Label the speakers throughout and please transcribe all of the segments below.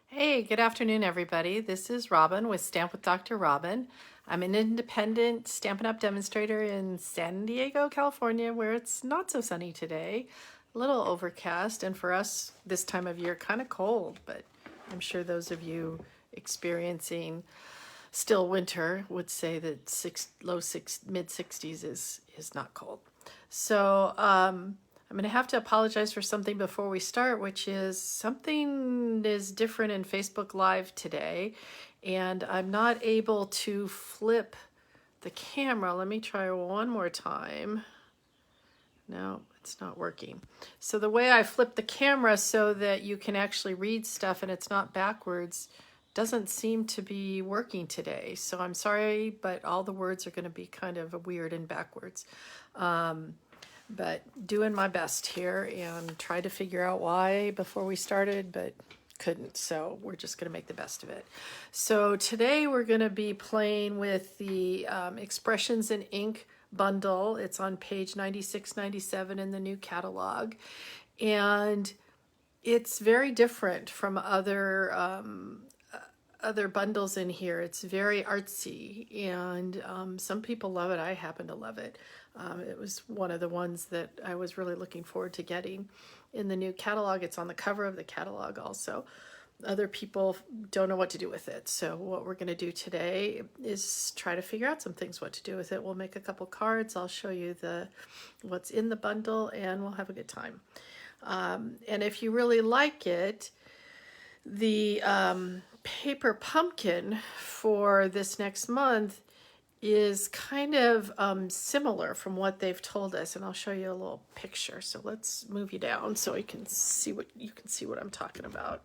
Speaker 1: Hey, good afternoon, everybody. This is Robin with Stamp with Dr. Robin. I'm an independent Stampin' Up! Demonstrator in San Diego, California, where it's not so sunny today. A little overcast, and for us this time of year, kind of cold, but I'm sure those of you experiencing still winter would say that mid 60s is not cold. So I'm going to have to apologize for something before we start, which is something is different in Facebook Live today, and I'm not able to flip the camera. Let me try one more time. No, it's not working. So the way I flip the camera so that you can actually read stuff and it's not backwards doesn't seem to be working today. So I'm sorry, but all the words are going to be kind of weird and backwards. But doing my best here and try to figure out why before we started, but couldn't. So we're just going to make the best of it. So today we're going to be playing with the Expressions in Ink bundle. It's on page 96, 97 in the new catalog. And it's very different from other bundles in here. It's very artsy, and some people love it. I happen to love it. It was one of the ones that I was really looking forward to getting in the new catalog. It's on the cover of the catalog also. Other people don't know what to do with it. So what we're going to do today is try to figure out some things what to do with it. We'll make a couple cards. I'll show you what's in the bundle, and we'll have a good time. And if you really like it, the paper pumpkin for this next month is kind of similar from what they've told us, and I'll show you a little picture. So let's move you down so you can see what I'm talking about.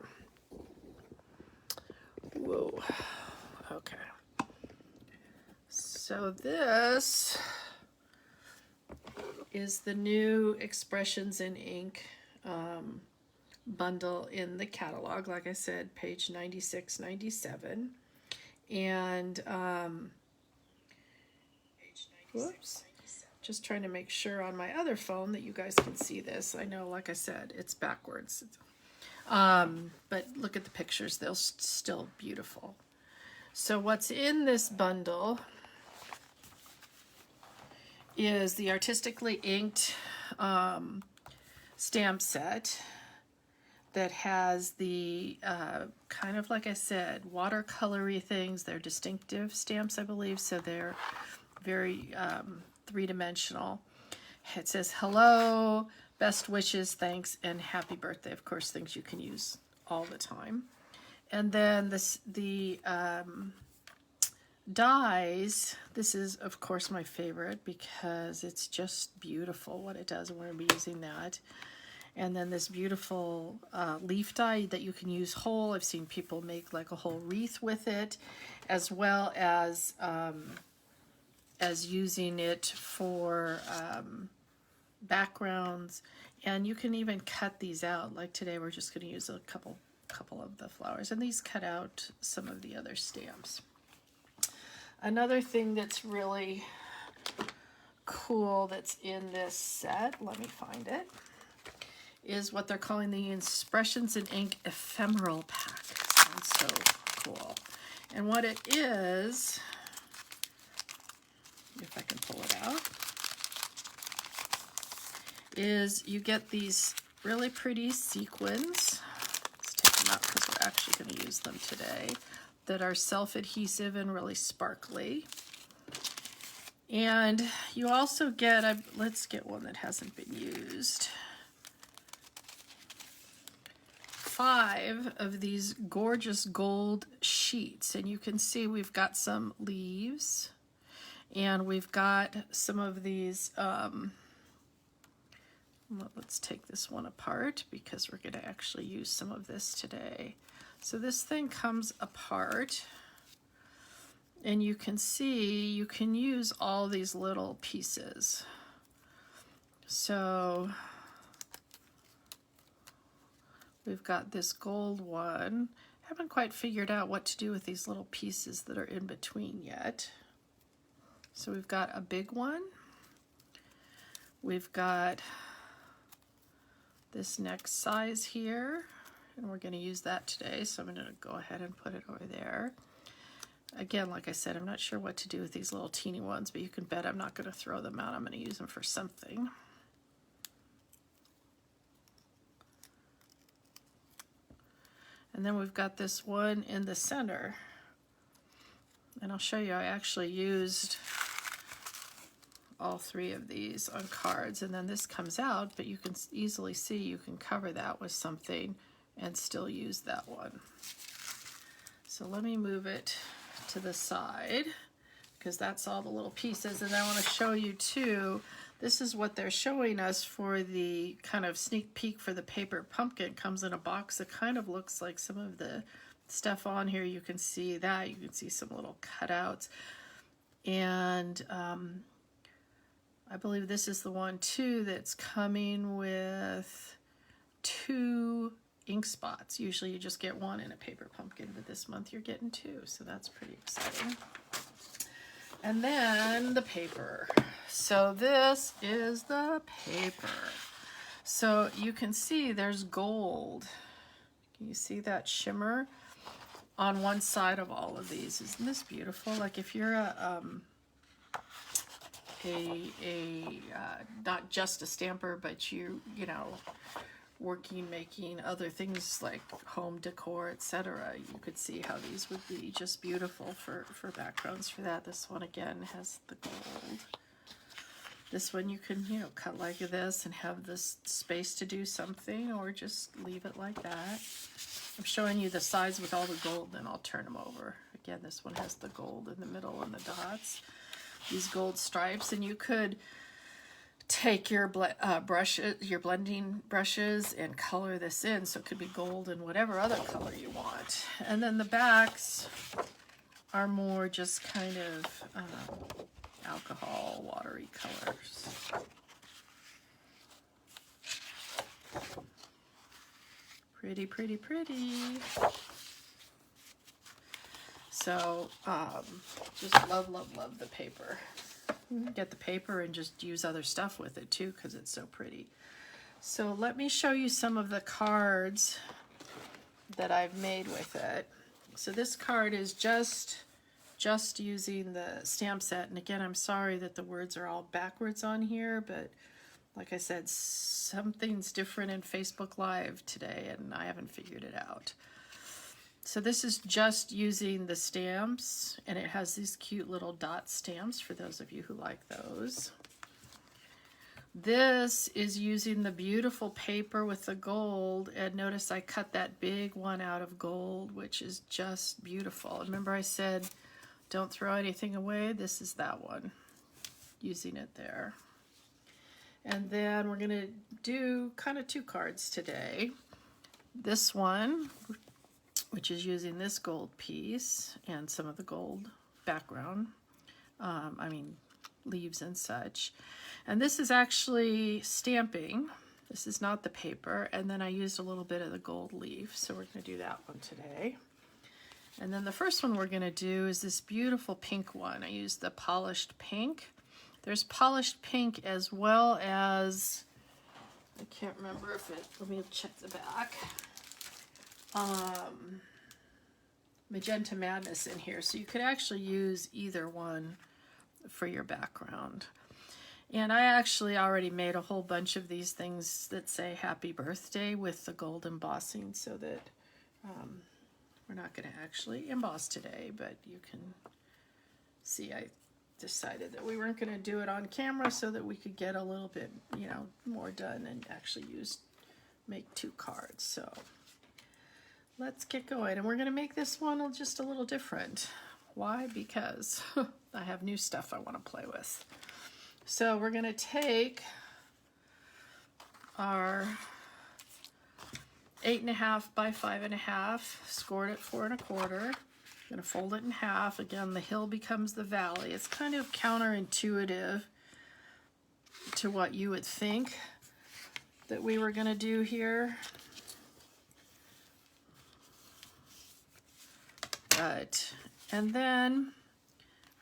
Speaker 1: Whoa. Okay. So this is the new Expressions in Ink bundle in the catalog. Like I said, page 96, 97. And whoops, just trying to make sure on my other phone that you guys can see this. I know, like I said, it's backwards. But look at the pictures. They're still beautiful. So what's in this bundle is the Artistically Inked stamp set that has the kind of, like I said, watercolory things. They're distinctive stamps, I believe, so they're very three-dimensional. It says hello, best wishes, thanks, and happy birthday. Of course, things you can use all the time. And then the dies, this is of course my favorite because it's just beautiful what it does, and we're going to be using that. And then this beautiful leaf die that you can use whole. I've seen people make like a whole wreath with it, as well as using it for backgrounds. And you can even cut these out. Like today we're just going to use a couple of the flowers, and these cut out some of the other stamps. Another thing that's really cool that's in this set, let me find it, is what they're calling the Expressions in Ink Ephemeral pack. Sounds so cool. And what it is, if I can pull it out, is you get these really pretty sequins. Let's take them out because we're actually going to use them today, that are self-adhesive and really sparkly. And you also get, let's get one that hasn't been used, 5 of these gorgeous gold sheets. And you can see we've got some leaves, and we've got some of these, let's take this one apart because we're going to actually use some of this today. So this thing comes apart, and you can see you can use all these little pieces. So we've got this gold one. Haven't quite figured out what to do with these little pieces that are in between yet. So we've got a big one. We've got this next size here, and we're going to use that today, so I'm going to go ahead and put it over there. Again, like I said, I'm not sure what to do with these little teeny ones, but you can bet I'm not going to throw them out. I'm going to use them for something. And then we've got this one in the center. And I'll show you, I actually used all three of these on cards, and then this comes out, but you can easily see you can cover that with something and still use that one. So let me move it to the side because that's all the little pieces. And I want to show you too, this is what they're showing us for the kind of sneak peek for the paper pumpkin. It comes in a box that kind of looks like some of the stuff on here. You can see that, you can see some little cutouts, and I believe this is the one too that's coming with 2 ink spots. Usually you just get 1 in a paper pumpkin, but this month you're getting 2, so that's pretty exciting. And then the paper. So this is the paper. So you can see there's gold. Can you see that shimmer on one side of all of these? Isn't this beautiful? Like if you're not just a stamper, but you know, working, making other things like home decor, etc. You could see how these would be just beautiful for backgrounds for that. This one again has the gold. This one you can, you know, cut like this and have this space to do something, or just leave it like that. I'm showing you the sides with all the gold, then I'll turn them over. Again, this one has the gold in the middle and the dots. These gold stripes, and you could take your brushes, your blending brushes, and color this in, so it could be gold and whatever other color you want. And then the backs are more just kind of alcohol, watery colors. Pretty, pretty, pretty. So just love, love, love the paper. Get the paper and just use other stuff with it too, because it's so pretty. So let me show you some of the cards that I've made with it. So this card is just using the stamp set. And again, I'm sorry that the words are all backwards on here, but like I said, something's different in Facebook Live today, and I haven't figured it out. So this is just using the stamps, and it has these cute little dot stamps for those of you who like those. This is using the beautiful paper with the gold, and notice I cut that big one out of gold, which is just beautiful. Remember I said don't throw anything away? This is that one, using it there. And then we're going to do kind of 2 cards today. This one, which is using this gold piece and some of the gold background, I mean leaves and such. And this is actually stamping. This is not the paper. And then I used a little bit of the gold leaf, so we're going to do that one today. And then the first one we're going to do is this beautiful pink one. I used the polished pink. There's polished pink as well as, I can't remember if it, let me check the back. Magenta Madness in here, so you could actually use either one for your background. And I actually already made a whole bunch of these things that say happy birthday with the gold embossing, so that we're not going to actually emboss today, but you can see I decided that we weren't going to do it on camera so that we could get a little bit, you know, more done and actually make 2 cards. So let's get going, and we're going to make this one just a little different. Why? Because I have new stuff I want to play with. So we're going to take our 8.5 by 5.5, scored at 4 1/4. I'm going to fold it in half. Again, the hill becomes the valley. It's kind of counterintuitive to what you would think that we were going to do here. And then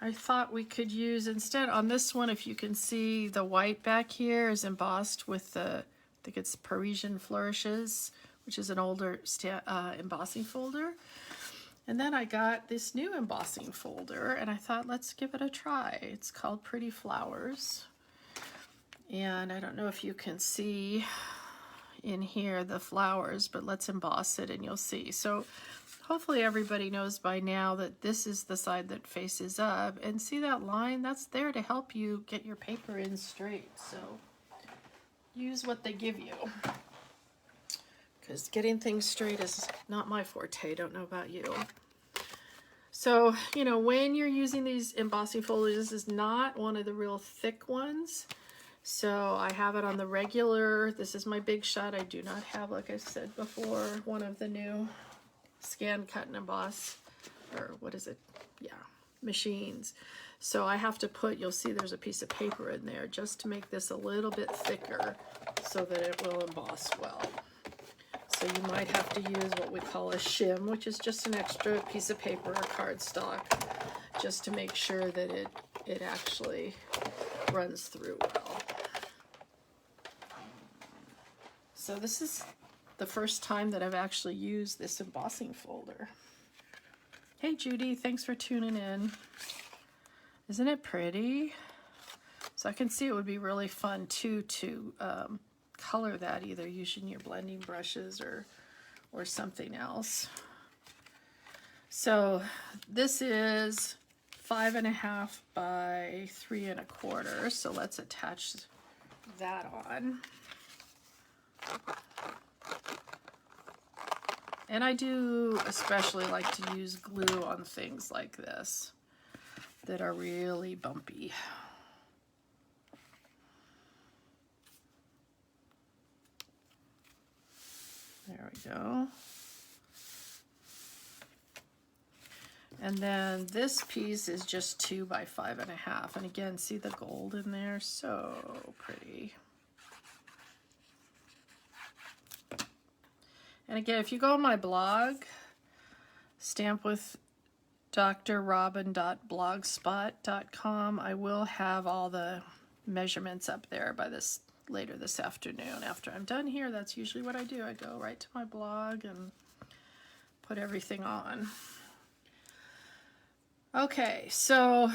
Speaker 1: I thought we could use, instead on this one, if you can see the white back here is embossed with the, I think it's Parisian Flourishes, which is an older embossing folder. And then I got this new embossing folder, and I thought, let's give it a try. It's called Pretty Flowers. And I don't know if you can see in here the flowers, but let's emboss it and you'll see. So hopefully everybody knows by now that this is the side that faces up. And see that line? That's there to help you get your paper in straight. So use what they give you, because getting things straight is not my forte. Don't know about you. So, you know, when you're using these embossing folders, this is not one of the real thick ones. So I have it on the regular. This is my big shot. I do not have, like I said before, one of the new scan, cut, and emboss, or what is it? Yeah, machines. So I have to put, you'll see there's a piece of paper in there just to make this a little bit thicker so that it will emboss well. So you might have to use what we call a shim, which is just an extra piece of paper or cardstock, just to make sure that it actually runs through well. So this is the first time that I've actually used this embossing folder. Hey Judy, thanks for tuning in. Isn't it pretty? So I can see it would be really fun too to color that, either using your blending brushes or something else. So this is 5.5 by 3 1/4. So let's attach that on. And I do especially like to use glue on things like this that are really bumpy. There we go. And then this piece is just 2 by 5.5. And again, see the gold in there? So pretty. And again, if you go on my blog, stampwithdrrobin.blogspot.com, I will have all the measurements up there by later this afternoon. After I'm done here, that's usually what I do. I go right to my blog and put everything on. Okay, so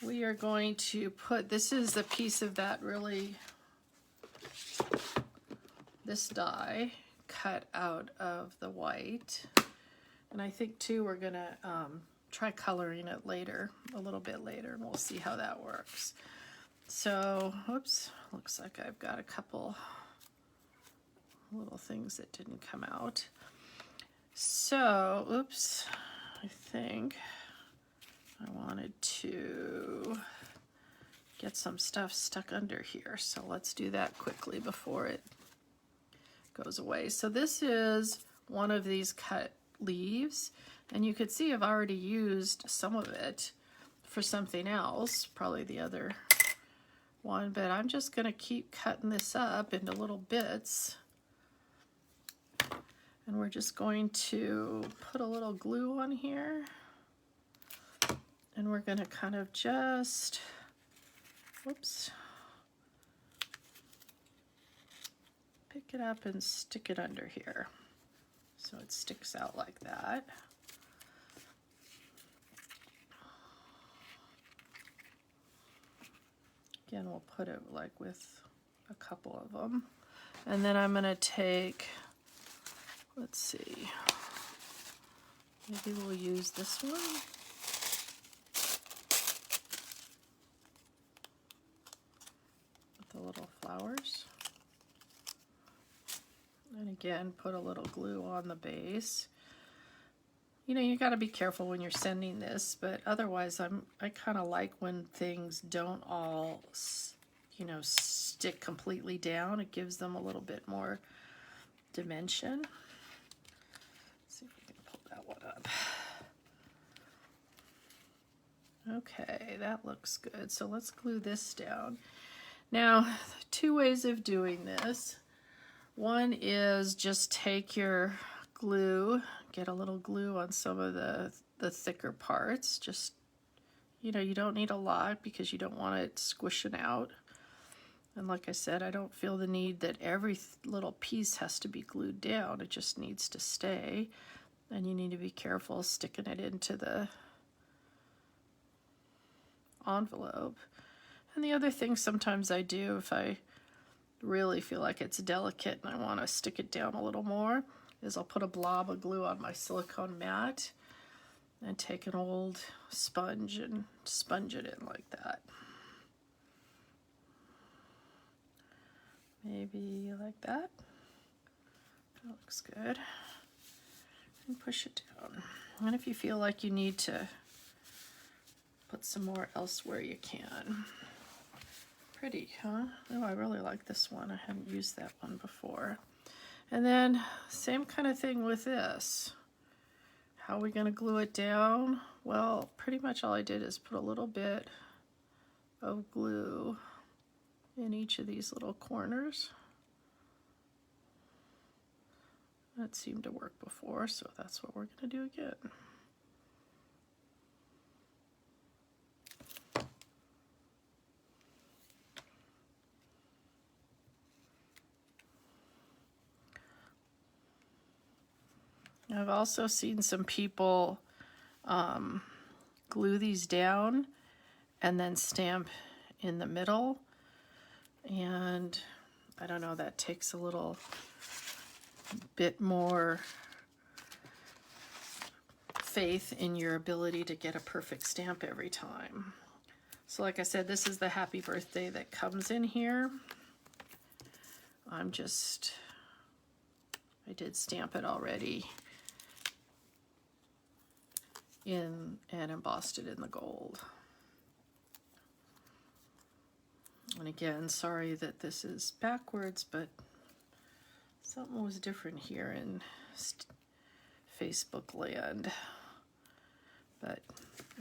Speaker 1: we are going to put, this is the piece of that this die cut out of the white. And I think too we're gonna try coloring it later, a little bit later, and we'll see how that works. So, oops, looks like I've got a couple little things that didn't come out. So, oops, I think I wanted to get some stuff stuck under here. So let's do that quickly before it goes away. So this is one of these cut leaves, and you could see I've already used some of it for something else, probably the other one, but I'm just going to keep cutting this up into little bits, and we're just going to put a little glue on here, and we're going to kind of just, whoops, pick it up and stick it under here so it sticks out like that. Again, we'll put it like with a couple of them. And then I'm going to take, let's see, maybe we'll use this one. With the little flowers. And again, put a little glue on the base. You know, you got to be careful when you're sending this, but otherwise I kind of like when things don't all, you know, stick completely down. It gives them a little bit more dimension. Let's see if we can pull that one up. Okay, that looks good. So let's glue this down. Now, two ways of doing this. One is just take your glue, get a little glue on some of the thicker parts. Just, you know, you don't need a lot because you don't want it squishing out. And like I said, I don't feel the need that every little piece has to be glued down. It just needs to stay. And you need to be careful sticking it into the envelope. And the other thing sometimes I do, if I really feel like it's delicate and I want to stick it down a little more, is I'll put a blob of glue on my silicone mat and take an old sponge and sponge it in like that. Maybe like that. That looks good. And push it down. And if you feel like you need to put some more elsewhere, you can. Pretty, huh? Oh, I really like this one. I hadn't used that one before. And then same kind of thing with this. How are we going to glue it down? Well, pretty much all I did is put a little bit of glue in each of these little corners. That seemed to work before, so that's what we're going to do again. I've also seen some people glue these down and then stamp in the middle, and I don't know, that takes a little bit more faith in your ability to get a perfect stamp every time. So like I said, this is the happy birthday that comes in here. I did stamp it already in and embossed it in the gold. And again, sorry that this is backwards, but something was different here in Facebook land. But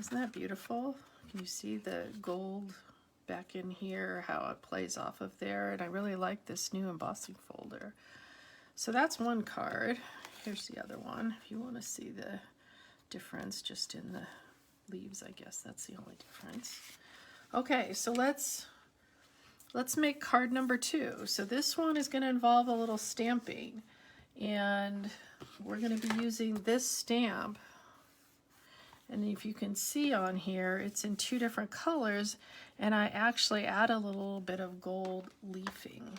Speaker 1: isn't that beautiful? Can you see the gold back in here, how it plays off of there? And I really like this new embossing folder. So that's one card. Here's the other one, if you want to see the difference just in the leaves. I guess that's the only difference. Okay, so let's make card number 2. So this one is going to involve a little stamping, and we're going to be using this stamp. And if you can see on here, it's in 2 different colors, and I actually add a little bit of gold leafing.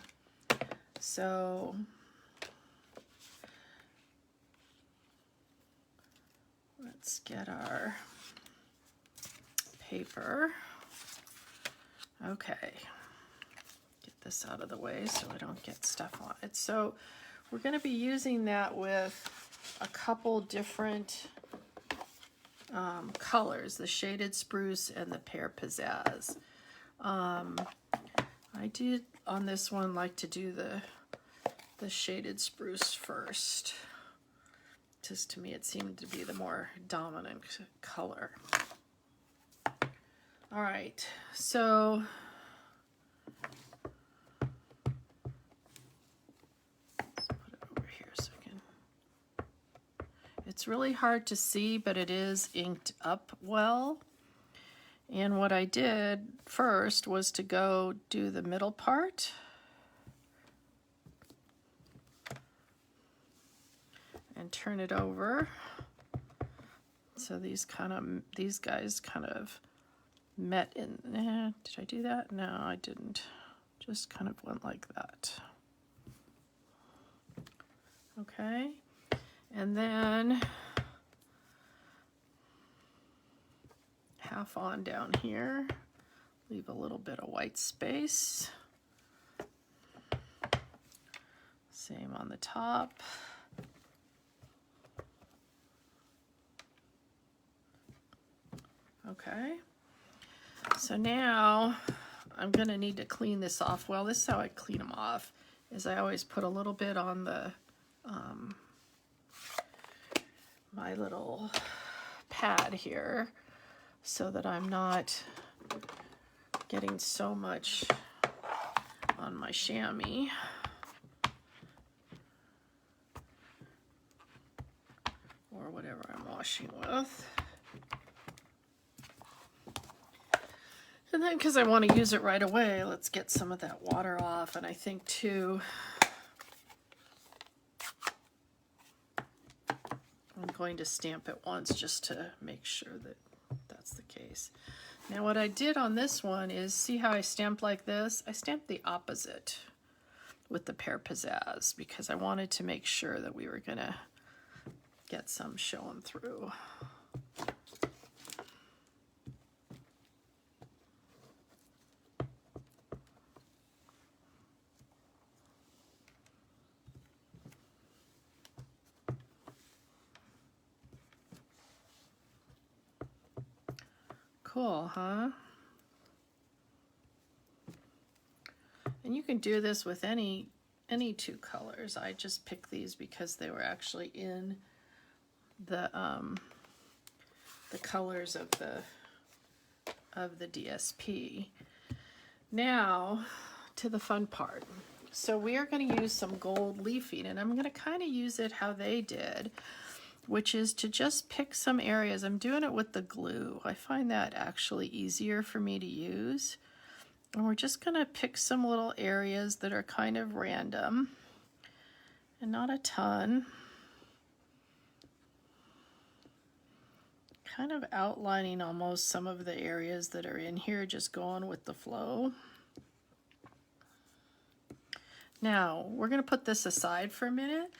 Speaker 1: So let's get our paper. Okay, get this out of the way so I don't get stuff on it. So we're going to be using that with a couple different colors, the shaded spruce and the pear pizzazz. I did on this one like to do the shaded spruce first. Just to me it seemed to be the more dominant color. All right, so put it over here so I can. It's really hard to see, but it is inked up well. And what I did first was to go do the middle part. And turn it over. So these guys kind of met in, did I do that? No, I didn't. Just kind of went like that. Okay. And then half on down here, leave a little bit of white space. Same on the top. Okay, so now I'm going to need to clean this off. Well, this is how I clean them off, is I always put a little bit on the my little pad here so that I'm not getting so much on my chamois. Or whatever I'm washing with. And then because I want to use it right away, let's get some of that water off. And I think too, I'm going to stamp it once just to make sure that that's the case. Now what I did on this one is, see how I stamped like this? I stamped the opposite with the Pear Pizzazz because I wanted to make sure that we were going to get some showing through. Cool, huh? And you can do this with any two colors. I just picked these because they were actually in the colors of the DSP. Now to the fun part. So we are going to use some gold leafing, and I'm going to kind of use it how they did, which is to just pick some areas. I'm doing it with the glue. I find that actually easier for me to use. And we're just going to pick some little areas that are kind of random and not a ton. Kind of outlining almost some of the areas that are in here, just going with the flow. Now, we're going to put this aside for a minute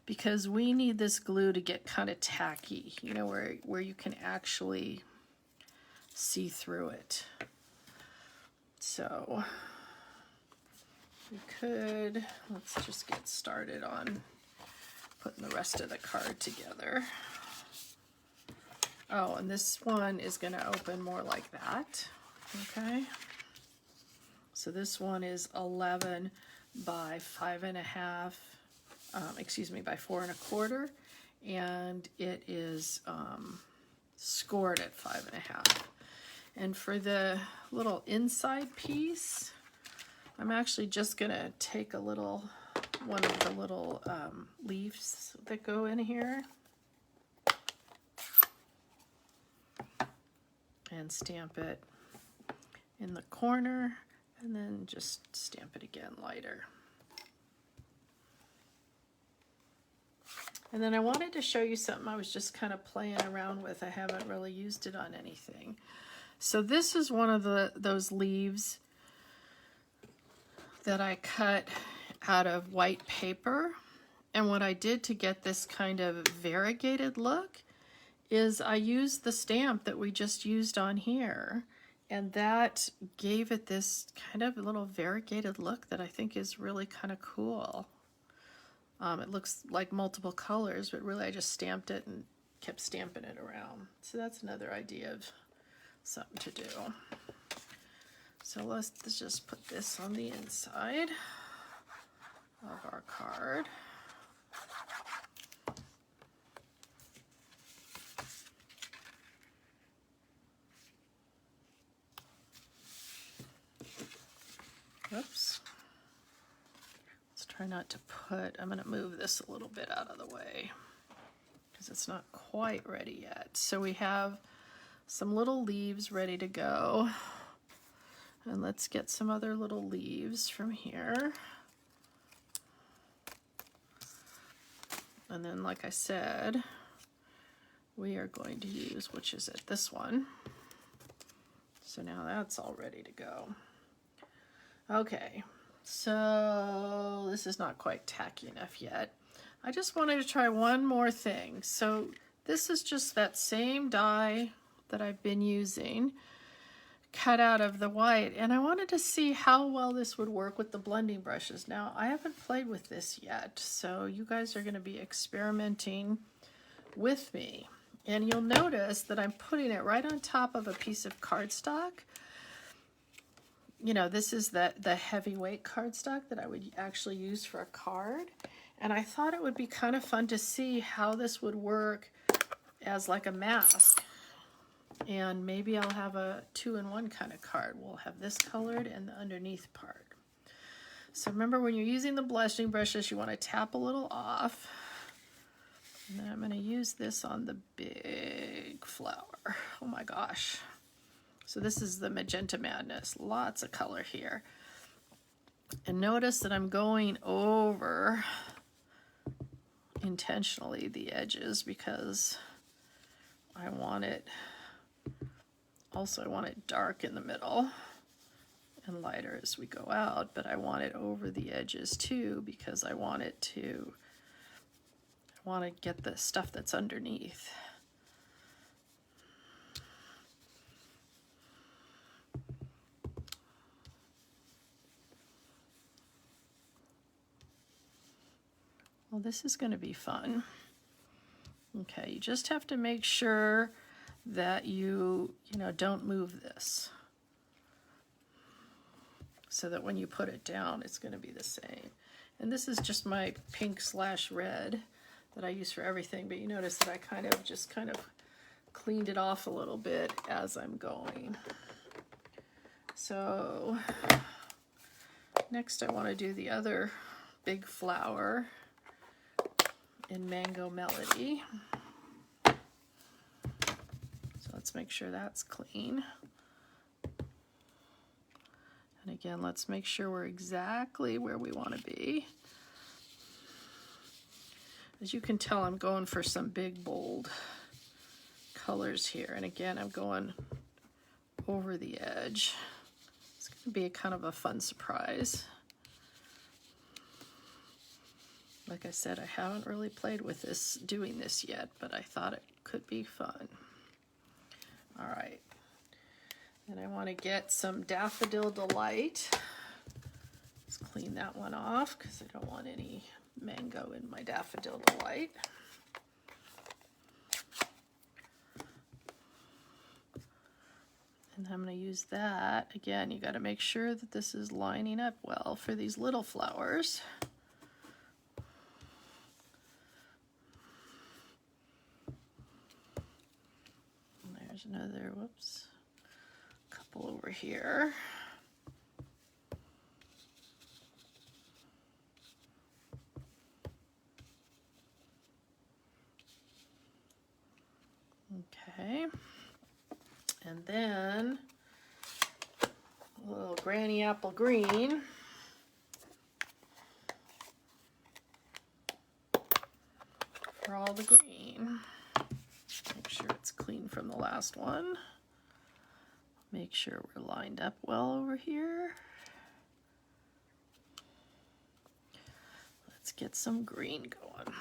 Speaker 1: because we need this glue to get kind of tacky, you know, where you can actually see through it. So we could, let's just get started on putting the rest of the card together. Oh, and this one is going to open more like that. Okay. So this one is 11 by 5.5, by 4 1/4, and it is scored at 5.5. And for the little inside piece, I'm actually just gonna take one of the little leaves that go in here and stamp it in the corner, and then just stamp it again lighter. And then I wanted to show you something I was just kind of playing around with. I haven't really used it on anything. So this is one of those leaves that I cut out of white paper. And what I did to get this kind of variegated look is I used the stamp that we just used on here. And that gave it this kind of little variegated look that I think is really kind of cool. It looks like multiple colors, but really I just stamped it and kept stamping it around. So that's another idea of something to do. So let's just put this on the inside of our card. Oops. Let's try not to put, I'm going to move this a little bit out of the way because it's not quite ready yet. So we have some little leaves ready to go. And let's get some other little leaves from here. And then, like I said, we are going to use, which is it, this one. So now that's all ready to go. Okay, so this is not quite tacky enough yet. I just wanted to try one more thing. So this is just that same die that I've been using, cut out of the white, and I wanted to see how well this would work with the blending brushes. Now, I haven't played with this yet, so you guys are going to be experimenting with me. And you'll notice that I'm putting it right on top of a piece of cardstock. You know, this is the heavyweight cardstock that I would actually use for a card. And I thought it would be kind of fun to see how this would work as like a mask. And maybe I'll have a 2-in-1 kind of card. We'll have this colored and the underneath part. So remember, when you're using the blushing brushes, you want to tap a little off. And then I'm going to use this on the big flower. Oh my gosh. So this is the Magenta Madness, lots of color here. And notice that I'm going over intentionally the edges because I want it, also I want it dark in the middle and lighter as we go out, but I want it over the edges too because I want to get the stuff that's underneath. Well, this is going to be fun. Okay, you just have to make sure that you don't move this so that when you put it down, it's going to be the same. And this is just my pink / red that I use for everything, but you notice that I kind of cleaned it off a little bit as I'm going. So next I want to do the other big flower in Mango Melody. So let's make sure that's clean. And again, let's make sure we're exactly where we want to be. As you can tell, I'm going for some big, bold colors here. And again, I'm going over the edge. It's going to be a kind of a fun surprise. Like I said, I haven't really played with this, doing this yet, but I thought it could be fun. All right. Then I want to get some Daffodil Delight. Let's clean that one off because I don't want any mango in my Daffodil Delight. And I'm going to use that. Again, you got to make sure that this is lining up well for these little flowers. There's another, whoops, couple over here. Okay. And then a little granny apple green. For all the green. Make sure it's clean from the last one. Make sure we're lined up well over here. Let's get some green going.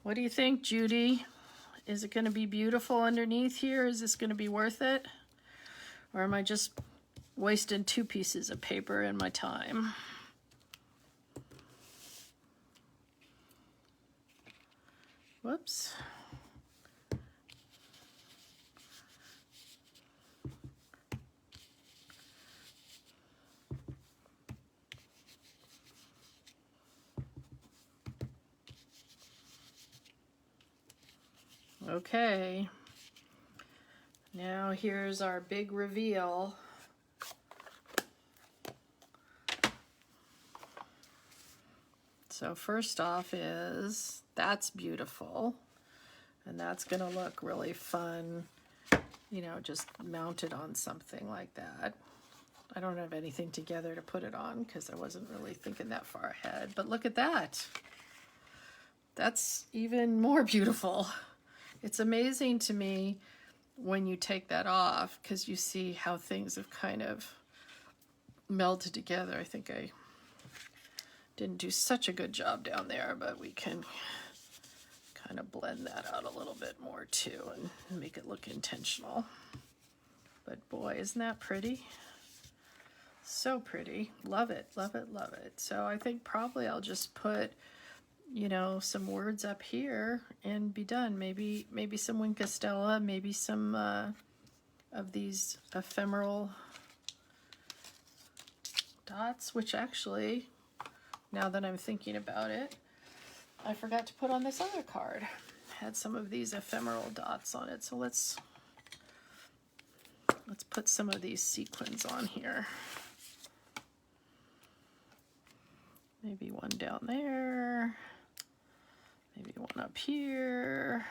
Speaker 1: What do you think, Judy? Is it going to be beautiful underneath here? Is this going to be worth it? Or am I just wasting 2 pieces of paper and my time? Whoops. Okay. Now here's our big reveal. So first off is, that's beautiful. And that's gonna look really fun, you know, just mounted on something like that. I don't have anything together to put it on because I wasn't really thinking that far ahead. But look at that. That's even more beautiful. It's amazing to me when you take that off because you see how things have kind of melded together. I think I didn't do such a good job down there, but we can kind of blend that out a little bit more too and make it look intentional. But boy, isn't that pretty? So pretty. Love it, love it, love it. So I think probably I'll just put, you know, some words up here and be done. Maybe some Winkastella, maybe some of these ephemeral dots, which actually, now that I'm thinking about it, I forgot to put on this other card. It had some of these ephemeral dots on it. So let's Let's put some of these sequins on here. Maybe one down there, maybe one up here,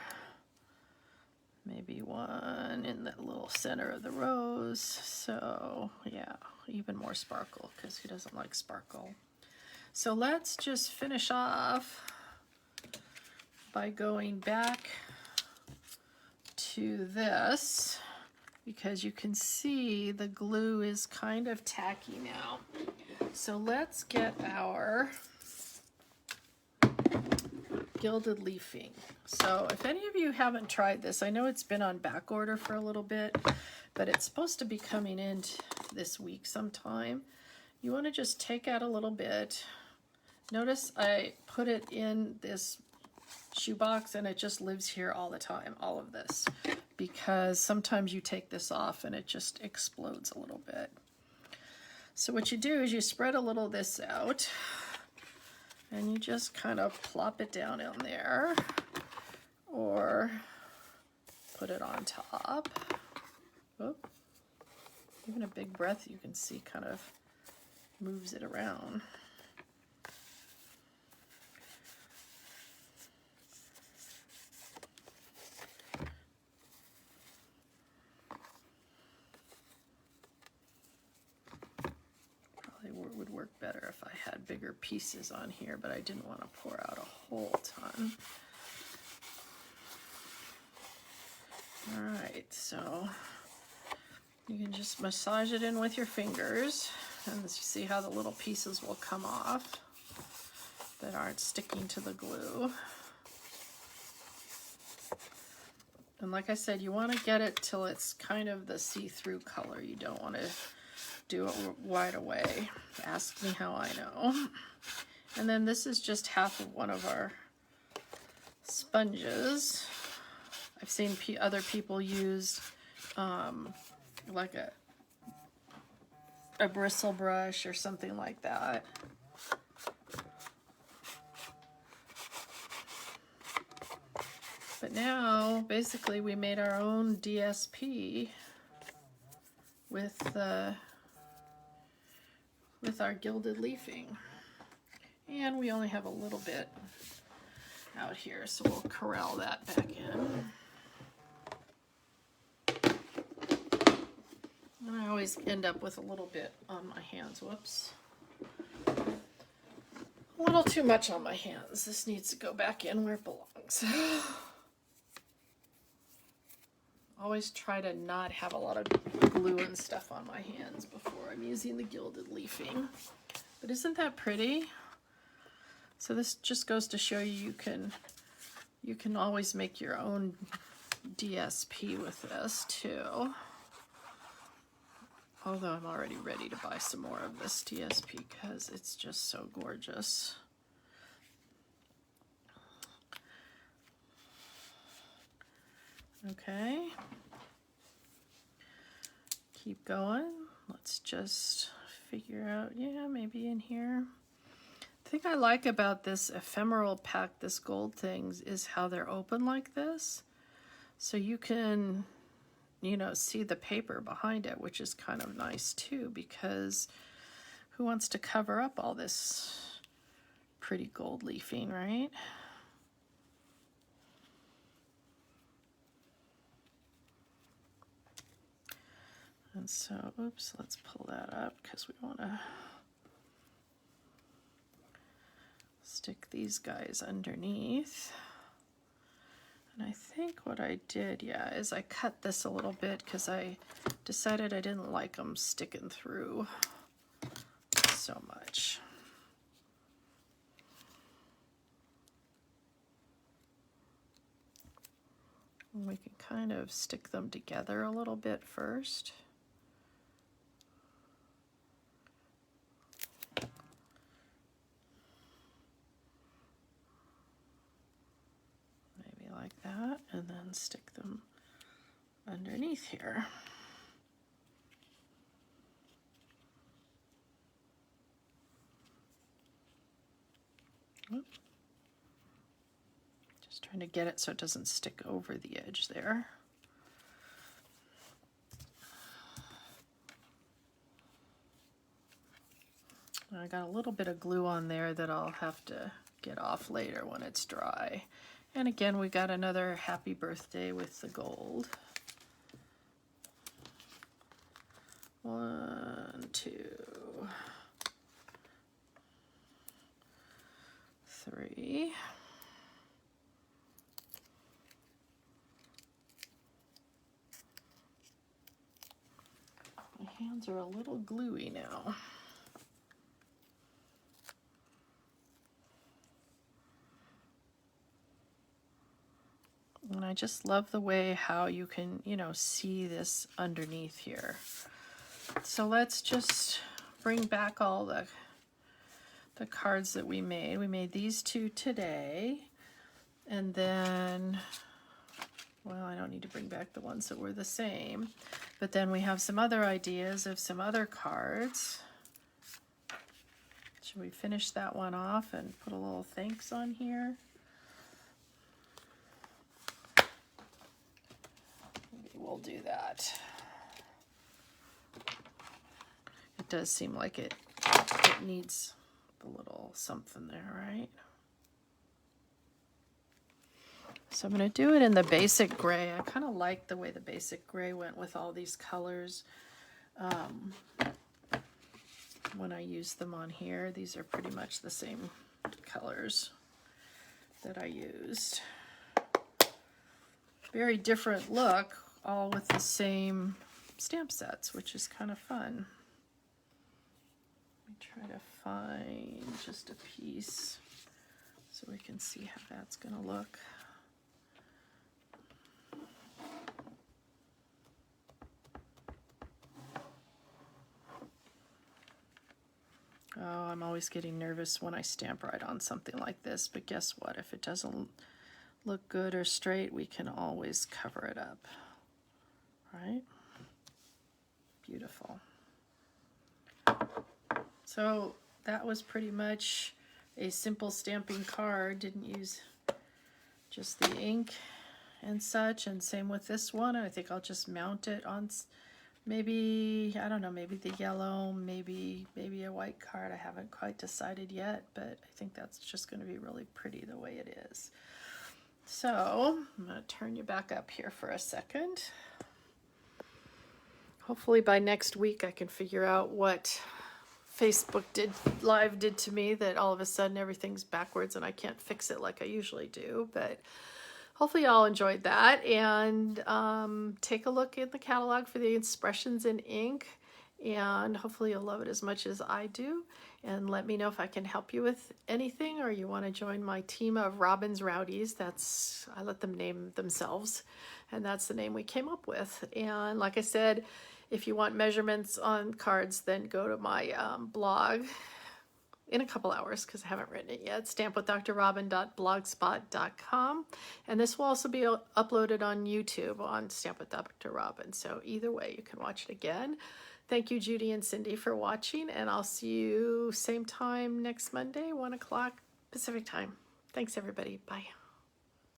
Speaker 1: maybe one in the little center of the rose. So yeah, even more sparkle, because who doesn't like sparkle? So let's just finish off by going back to this, because you can see the glue is kind of tacky now. So let's get our Gilded Leafing. So if any of you haven't tried this, I know it's been on back order for a little bit, but it's supposed to be coming in this week sometime. You want to just take out a little bit. Notice I put it in this shoebox and it just lives here all the time, all of this, because sometimes you take this off and it just explodes a little bit. So what you do is you spread a little of this out and you just kind of plop it down in there or put it on top. Oh, even a big breath you can see kind of moves it around. Would work better if I had bigger pieces on here, but I didn't want to pour out a whole ton. All right, so you can just massage it in with your fingers, and you see how the little pieces will come off that aren't sticking to the glue. And like I said, you want to get it till it's kind of the see-through color. You don't want to do it right away. Ask me how I know. And then this is just half of one of our sponges. I've seen other people use like a bristle brush or something like that. But now, basically, we made our own DSP with our Gilded Leafing. And we only have a little bit out here, so we'll corral that back in. And I always end up with a little bit on my hands. Whoops. A little too much on my hands. This needs to go back in where it belongs. Always try to not have a lot of glue and stuff on my hands before I'm using the Gilded Leafing. But isn't that pretty? So this just goes to show you you can always make your own DSP with this too. Although I'm already ready to buy some more of this DSP because it's just so gorgeous. Okay. Keep going. Let's just figure out, yeah, maybe in here. The thing I like about this ephemeral pack, this gold things, is how they're open like this. So you can, you know, see the paper behind it, which is kind of nice too, because who wants to cover up all this pretty gold leafing, right? And so, oops, let's pull that up because we want to stick these guys underneath. And I think what I did, yeah, is I cut this a little bit because I decided I didn't like them sticking through so much. And we can kind of stick them together a little bit first. Like that, and then stick them underneath here. Oop. Just trying to get it so it doesn't stick over the edge there. I got a little bit of glue on there that I'll have to get off later when it's dry. And again, we got another happy birthday with the gold. 1, 2, 3. My hands are a little gluey now. And I just love the way how you can, you know, see this underneath here. So let's just bring back all the cards that we made. We made these 2 today. And then, well, I don't need to bring back the ones that were the same. But then we have some other ideas of some other cards. Should we finish that one off and put a little thanks on here? We'll do that. It does seem like it needs a little something there, right? So I'm going to do it in the basic gray. I kind of like the way the basic gray went with all these colors. When I use them on here, these are pretty much the same colors that I used. Very different look, all with the same stamp sets, which is kind of fun. Let me try to find just a piece so we can see how that's going to look. Oh, I'm always getting nervous when I stamp right on something like this, but guess what? If it doesn't look good or straight, we can always cover it up, right? Beautiful. So that was pretty much a simple stamping card. Didn't use just the ink and such, and same with this one. I think I'll just mount it on maybe, I don't know, maybe the yellow, maybe a white card. I haven't quite decided yet, but I think that's just going to be really pretty the way it is. So I'm going to turn you back up here for a second. Hopefully by next week I can figure out what Facebook Live did to me, that all of a sudden everything's backwards and I can't fix it like I usually do. But hopefully y'all enjoyed that, and take a look in the catalog for the Expressions in Ink, and hopefully you'll love it as much as I do. And let me know if I can help you with anything, or you want to join my team of Robin's Rowdies. That's, I let them name themselves, and that's the name we came up with. And like I said, if you want measurements on cards, then go to my blog in a couple hours, because I haven't written it yet, stampwithdrrobin.blogspot.com. And this will also be uploaded on YouTube on Stamp with Dr. Robin. So either way, you can watch it again. Thank you, Judy and Cindy, for watching, and I'll see you same time next Monday, 1 o'clock Pacific time. Thanks, everybody. Bye.